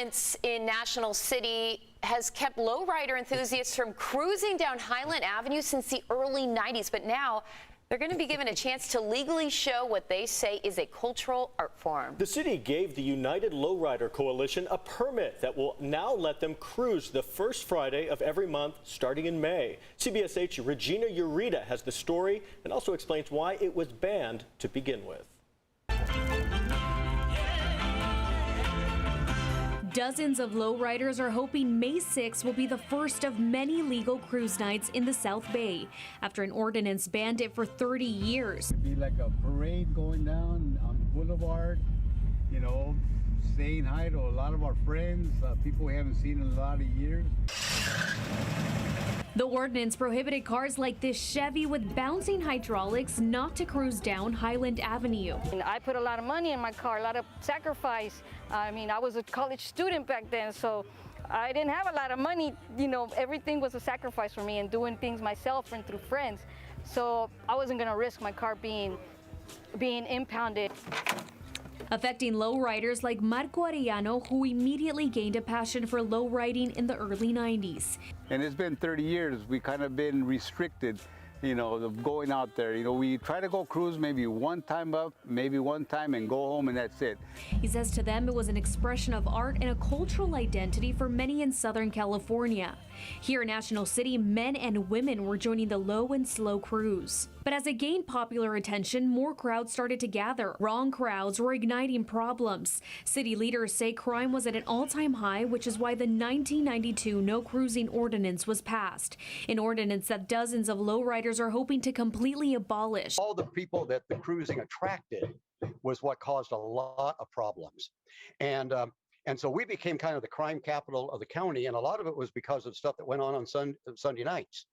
ordinance in National City has kept lowrider enthusiasts from cruising down Highland Avenue since the early 90s, but now they're going to be given a chance to legally show what they say is a cultural art form. The city gave the United Lowrider Coalition a permit that will now let them cruise the first Friday of every month starting in May. CBS 8's Regina Ureta has the story and also explains why it was banned to begin with. Dozens of lowriders are hoping May 6 will be the first of many legal cruise nights in the South Bay, after an ordinance banned it for 30 years. It'd be like a parade going down on the boulevard, you know, saying hi to a lot of our friends, people we haven't seen in a lot of years. The ordinance prohibited cars like this Chevy with bouncing hydraulics not to cruise down Highland Avenue. I put a lot of money in my car, a lot of sacrifice. I mean, I was a college student back then, so I didn't have a lot of money. You know, everything was a sacrifice for me and doing things myself and through friends. So I wasn't going to risk my car being impounded. Affecting lowriders like Marcos Arellano, who immediately gained a passion for lowriding in the early 90s. And it's been 30 years, we kind of been restricted, you know, of going out there. You know, we try to go cruise maybe one time up, maybe one time and go home and that's it. He says to them it was an expression of art and a cultural identity for many in Southern California. Here in National City, men and women were joining the low and slow cruise. But as it gained popular attention, more crowds started to gather. Wrong crowds were igniting problems. City leaders say crime was at an all-time high, which is why the 1992 no cruising ordinance was passed. An ordinance that dozens of lowriders are hoping to completely abolish. All the people that the cruising attracted was what caused a lot of problems. And so we became kind of the crime capital of the county, and a lot of it was because of stuff that went on Sunday nights.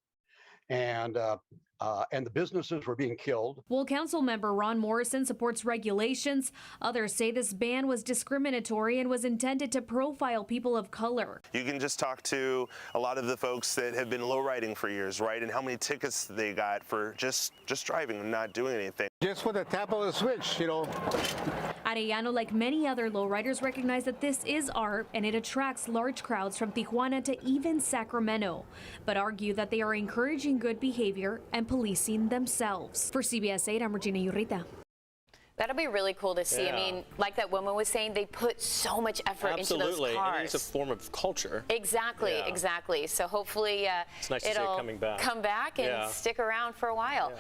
And the businesses were being killed. While council member Ron Morrison supports regulations, others say this ban was discriminatory and was intended to profile people of color. You can just talk to a lot of the folks that have been lowriding for years, right? And how many tickets they got for just driving and not doing anything. Just for the tap of the switch, you know. Arellano, like many other lowriders, recognize that this is art and it attracts large crowds from Tijuana to even Sacramento, but argue that they are encouraging good behavior and policing themselves. For CBS 8, I'm Regina Ureta. That'll be really cool to see. Yeah. I mean, like that woman was saying, they put so much effort into those cars. And it's a form of culture. Exactly, Yeah. exactly. So hopefully It's nice to see it it'll coming back. come back and Yeah. stick around for a while. Yeah.